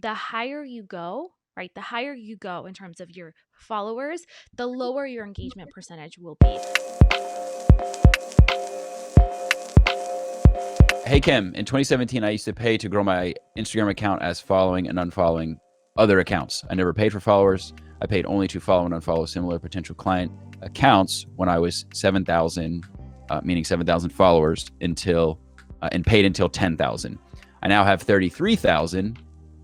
the higher you go, right? The higher you go in terms of your followers, the lower your engagement percentage will be. Hey Kim, in 2017, I used to pay to grow my Instagram account as following and unfollowing other accounts. I never paid for followers. I paid only to follow and unfollow similar potential client accounts when I was 7,000, meaning 7,000 followers and paid until 10,000. I now have 33,000.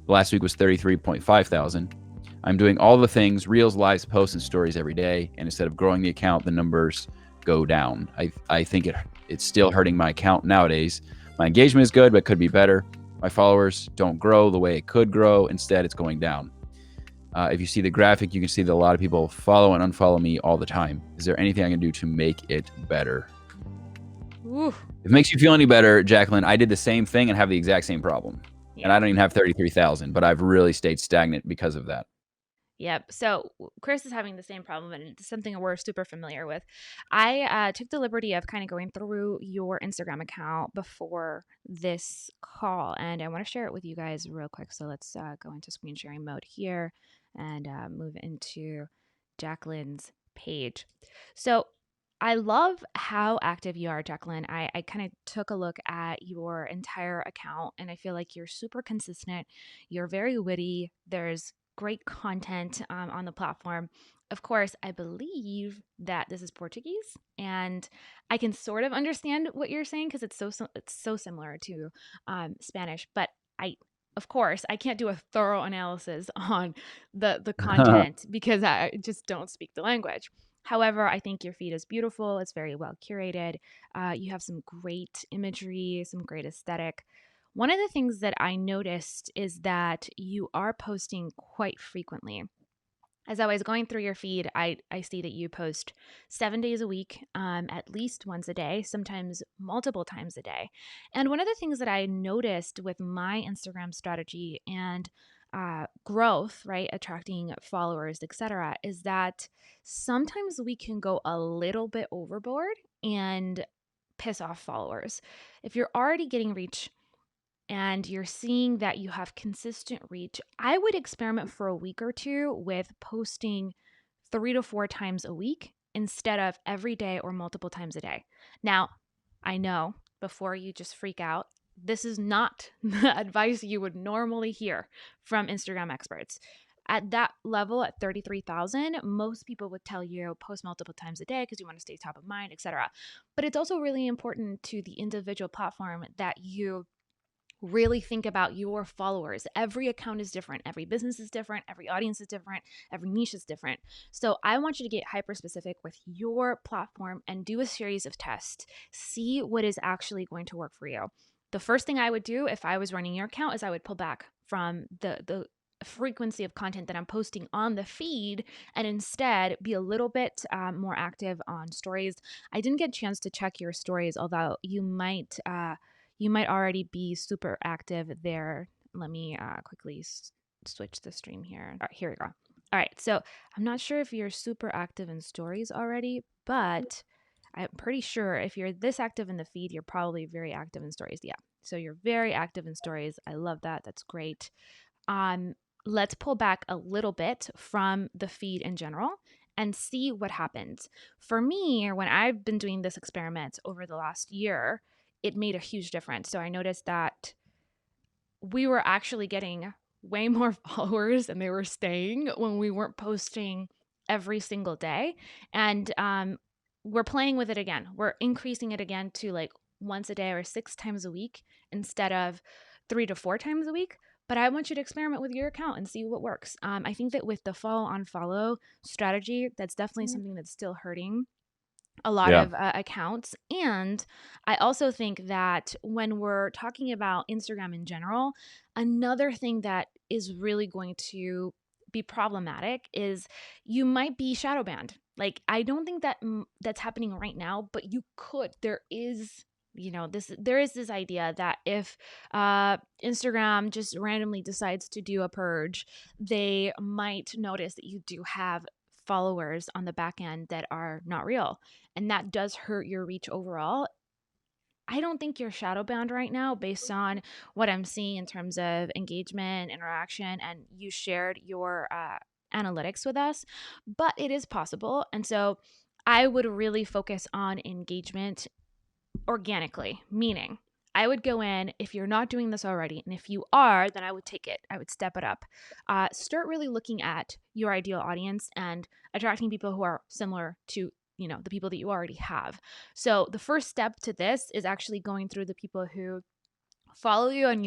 Last week was 33.5 thousand. I'm doing all the things, reels, lives, posts, and stories every day. And instead of growing the account, the numbers go down. I think it's still hurting my account nowadays. My engagement is good, but could be better. My followers don't grow the way it could grow. Instead, it's going down. If you see the graphic, you can see that a lot of people follow and unfollow me all the time. Is there anything I can do to make it better? Ooh, If it makes you feel any better, Jacqueline, I did the same thing and have the exact same problem. And yeah. I don't even have 33,000, but I've really stayed stagnant because of that. Yep. So Chris is having the same problem, and it's something we're super familiar with. I took the liberty of kind of going through your Instagram account before this call, and I want to share it with you guys real quick. So let's go into screen sharing mode here and move into Jacqueline's page. So I love how active you are, Jacqueline. I kind of took a look at your entire account, and I feel like you're super consistent. You're very witty. There's great content on the platform. Of course, I believe that this is Portuguese, and I can sort of understand what you're saying because it's so similar to Spanish. But I, of course, I can't do a thorough analysis on the content because I just don't speak the language. However, I think your feed is beautiful. It's very well curated. You have some great imagery, some great aesthetic. One of the things that I noticed is that you are posting quite frequently. As I was going through your feed, I see that you post 7 days a week, at least once a day, sometimes multiple times a day. And one of the things that I noticed with my Instagram strategy and growth, right, attracting followers, etc., is that sometimes we can go a little bit overboard and piss off followers. If you're already getting reach and you're seeing that you have consistent reach, I would experiment for a week or two with posting 3 to 4 times a week instead of every day or multiple times a day. Now, I know before you just freak out, this is not the advice you would normally hear from Instagram experts. At that level, at 33,000, most people would tell you post multiple times a day because you want to stay top of mind, etc. But it's also really important to the individual platform that you really think about your followers. Every account is different, every business is different, every audience is different, every niche is different. So I want you to get hyper specific with your platform and do a series of tests. See what is actually going to work for you. The first thing I would do if I was running your account is I would pull back from the frequency of content that I'm posting on the feed and instead be a little bit more active on stories. I didn't get a chance to check your stories, although you might already be super active there. Let me quickly switch the stream here. All right, here we go. All right, so I'm not sure if you're super active in stories already, but I'm pretty sure if you're this active in the feed, you're probably very active in stories. Yeah, so you're very active in stories. I love that. That's great. Um, let's pull back a little bit from the feed in general and see what happens. For me, when I've been doing this experiment over the last year, it made a huge difference. So I noticed that we were actually getting way more followers and they were staying when we weren't posting every single day. And we're playing with it again. We're increasing it again to like once a day or 6 times a week instead of 3 to 4 times a week. But I want you to experiment with your account and see what works. I think that with the follow on follow strategy, that's definitely something that's still hurting a lot Yeah. of accounts. And I also think that when we're talking about Instagram in general, another thing that is really going to be problematic is you might be shadow banned. Like I don't think that that's happening right now, but you could. There is there is this idea that if Instagram just randomly decides to do a purge, they might notice that you do have followers on the back end that are not real, and that does hurt your reach overall. I don't think you're shadow bound right now based on what I'm seeing in terms of engagement, interaction, and you shared your analytics with us, but it is possible. And so I would really focus on engagement organically, meaning I would go in if you're not doing this already. And if you are, then I would take it, I would step it up. Start really looking at your ideal audience and attracting people who are similar to the people that you already have. So the first step to this is actually going through the people who follow you and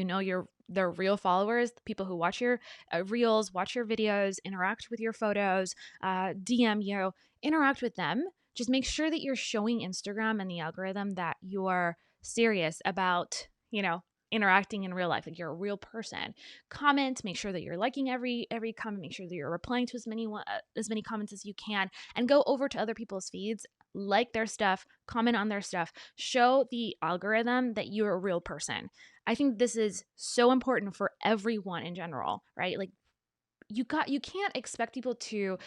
they're real followers, the people who watch your reels, watch your videos, interact with your photos, DM you, interact with them. Just make sure that you're showing Instagram and the algorithm that you're serious about, interacting in real life, like you're a real person. Comment, make sure that you're liking every comment, make sure that you're replying to as many comments as you can, and go over to other people's feeds, like their stuff, comment on their stuff, show the algorithm that you're a real person. I think this is so important for everyone in general, right? Like you can't expect people to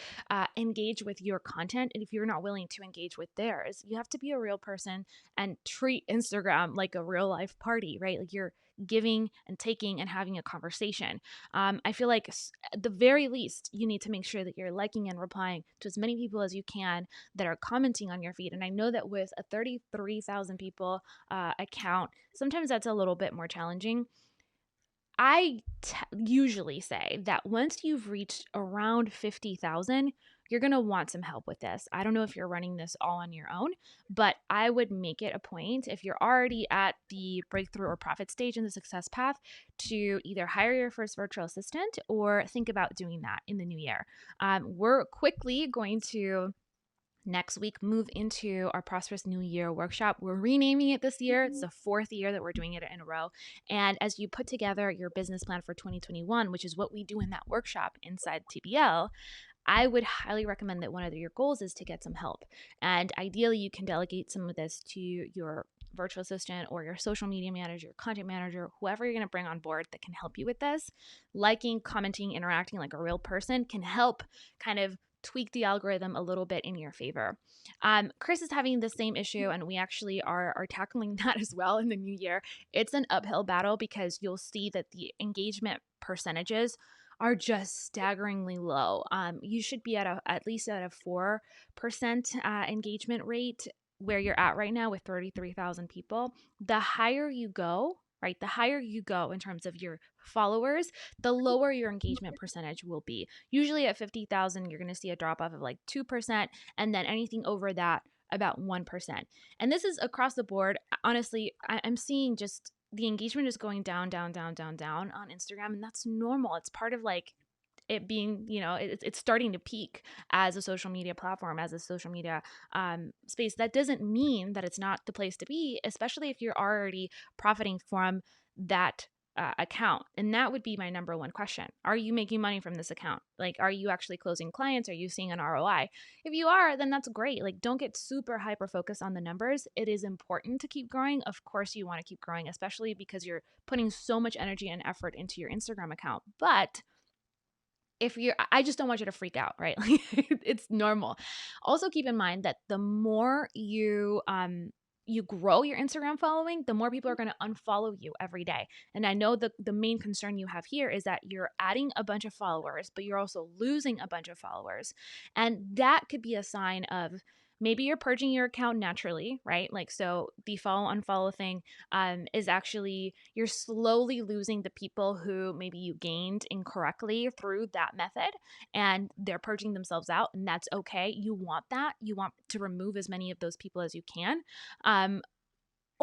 engage with your content, and if you're not willing to engage with theirs, you have to be a real person and treat Instagram like a real life party, right? Like you're giving and taking and having a conversation. I feel like at the very least you need to make sure that you're liking and replying to as many people as you can that are commenting on your feed. And I know that with a 33,000 people account, sometimes that's a little bit more challenging. Usually say that once you've reached around 50,000, you're going to want some help with this. I don't know if you're running this all on your own, but I would make it a point, if you're already at the breakthrough or profit stage in the success path, to either hire your first virtual assistant or think about doing that in the new year. We're quickly going to next week move into our Prosperous New Year workshop. We're renaming it this year. It's the fourth year that we're doing it in a row. And as you put together your business plan for 2021, which is what we do in that workshop inside TBL, I would highly recommend that one of your goals is to get some help. And ideally, you can delegate some of this to your virtual assistant or your social media manager, content manager, whoever you're going to bring on board that can help you with this. Liking, commenting, interacting like a real person can help kind of tweak the algorithm a little bit in your favor. Chris is having the same issue, and we actually are tackling that as well in the new year. It's an uphill battle because you'll see that the engagement percentages are just staggeringly low. You should be at least at a 4% engagement rate where you're at right now with 33,000 people. The higher you go, right, the higher you go in terms of your followers, the lower your engagement percentage will be. Usually at 50,000, you're going to see a drop off of like 2%, and then anything over that, about 1%. And this is across the board. Honestly, I'm seeing just the engagement is going down, down, down, down, down on Instagram. And that's normal. It's part of like it being, it's starting to peak as a social media platform, as a social media space. That doesn't mean that it's not the place to be, especially if you're already profiting from that account. And that would be my number one question. Are you making money from this account? Like, are you actually closing clients? Are you seeing an ROI? If you are, then that's great. Like, don't get super hyper focused on the numbers. It is important to keep growing. Of course, you want to keep growing, especially because you're putting so much energy and effort into your Instagram account. But I just don't want you to freak out, right? Like, it's normal. Also, keep in mind that the more you grow your Instagram following, the more people are going to unfollow you every day. And I know the main concern you have here is that you're adding a bunch of followers, but you're also losing a bunch of followers. And that could be a sign of maybe you're purging your account naturally, right? Like, so the follow unfollow thing is actually you're slowly losing the people who maybe you gained incorrectly through that method, and they're purging themselves out, and that's okay. You want that. You want to remove as many of those people as you can. Um,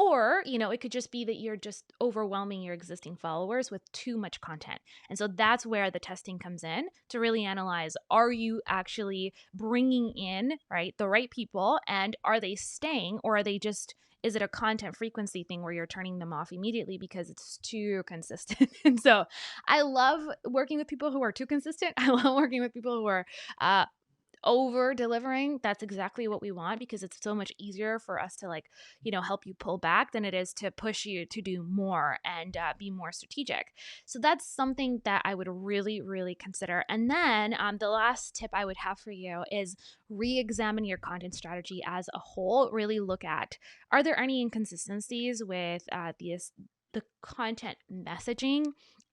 or, it could just be that you're just overwhelming your existing followers with too much content. And so that's where the testing comes in to really analyze, are you actually bringing in, right, the right people, and are they staying, or are they just, is it a content frequency thing where you're turning them off immediately because it's too consistent? And so I love working with people who are too consistent. I love working with people who are over delivering, that's exactly what we want, because it's so much easier for us to like, help you pull back than it is to push you to do more and be more strategic. So that's something that I would really, really consider. And then the last tip I would have for you is re-examine your content strategy as a whole. Really look at, are there any inconsistencies with the content messaging,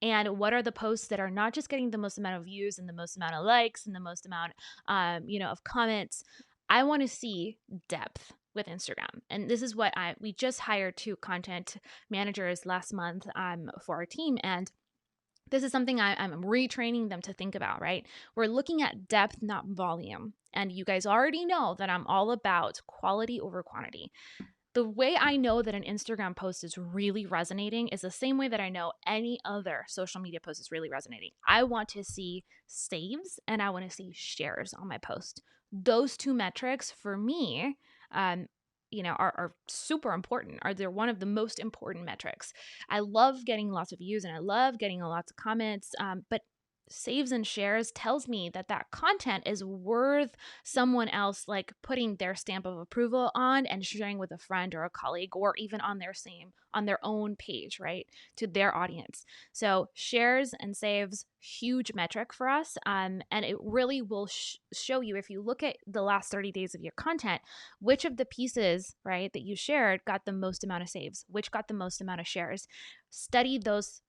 and what are the posts that are not just getting the most amount of views and the most amount of likes and the most amount of comments. I want to see depth with Instagram. And this is what we just hired 2 content managers last month for our team. And this is something I'm retraining them to think about, right? We're looking at depth, not volume. And you guys already know that I'm all about quality over quantity. The way I know that an Instagram post is really resonating is the same way that I know any other social media post is really resonating. I want to see saves and I want to see shares on my post. Those 2 metrics for me, are super important. They're one of the most important metrics. I love getting lots of views and I love getting lots of comments, but saves and shares tells me that that content is worth someone else like putting their stamp of approval on and sharing with a friend or a colleague, or even on their own page, right, to their audience. So shares and saves, huge metric for us, and it really will show you, if you look at the last 30 days of your content, which of the pieces, right, that you shared got the most amount of saves, which got the most amount of shares. Study those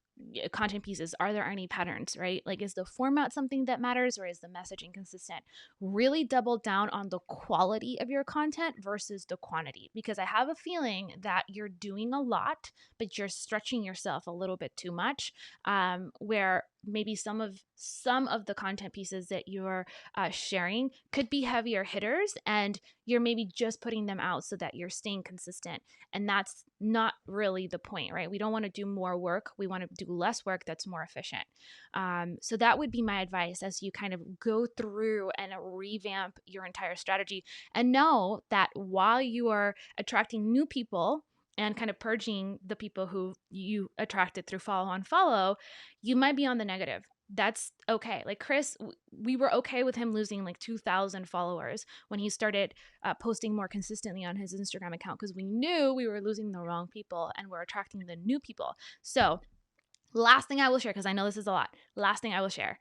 content pieces. Are there any patterns, right? Like, is the format something that matters, or is the messaging consistent? Really double down on the quality of your content versus the quantity, because I have a feeling that you're doing a lot, but you're stretching yourself a little bit too much, where maybe some of the content pieces that you're sharing could be heavier hitters, and you're maybe just putting them out so that you're staying consistent, and that's not really the point, right? We don't want to do more work. We want to do less work that's more efficient. So that would be my advice as you kind of go through and revamp your entire strategy, and know that while you are attracting new people and kind of purging the people who you attracted through follow on follow, you might be on the negative. That's okay. Like Chris, we were okay with him losing like 2,000 followers when he started posting more consistently on his Instagram account, because we knew we were losing the wrong people and we're attracting the new people. So last thing I will share, because I know this is a lot. Last thing I will share.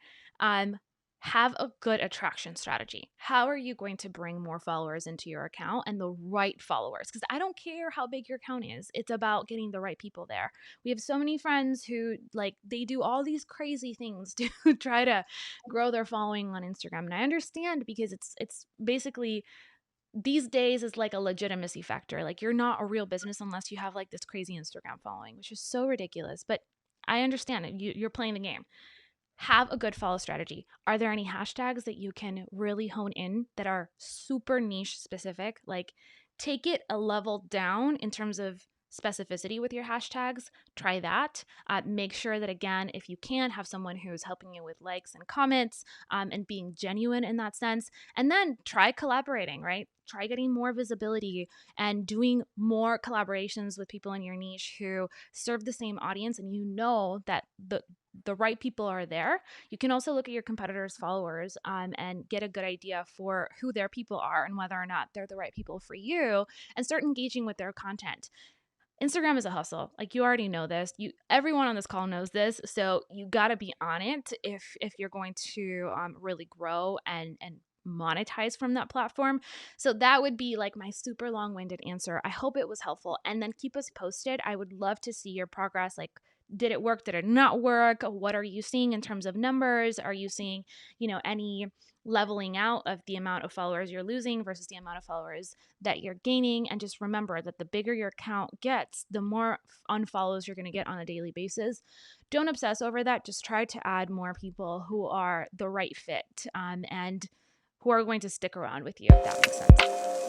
Have a good attraction strategy. How are you going to bring more followers into your account, and the right followers? Because I don't care how big your account is. It's about getting the right people there. We have so many friends who like they do all these crazy things to try to grow their following on Instagram. And I understand, because it's basically these days is like a legitimacy factor. Like, you're not a real business unless you have like this crazy Instagram following, which is so ridiculous. But I understand it. You're playing the game. Have a good follow strategy. Are there any hashtags that you can really hone in that are super niche specific? Like, take it a level down in terms of specificity with your hashtags. Try that. Make sure that, again, if you can, have someone who's helping you with likes and comments, and being genuine in that sense. And then try collaborating, right? Try getting more visibility and doing more collaborations with people in your niche who serve the same audience, and you know that the right people are there. You can also look at your competitors' followers, and get a good idea for who their people are and whether or not they're the right people for you, and start engaging with their content. Instagram is a hustle. Like, you already know this. Everyone on this call knows this. So you got to be on it if you're going to really grow and monetize from that platform. So that would be like my super long-winded answer. I hope it was helpful. And then keep us posted. I would love to see your progress. Like, did it work? Did it not work? What are you seeing in terms of numbers? Are you seeing, any leveling out of the amount of followers you're losing versus the amount of followers that you're gaining? And just remember that the bigger your account gets, the more unfollows you're going to get on a daily basis. Don't obsess over that. Just try to add more people who are the right fit, and who are going to stick around with you, if that makes sense.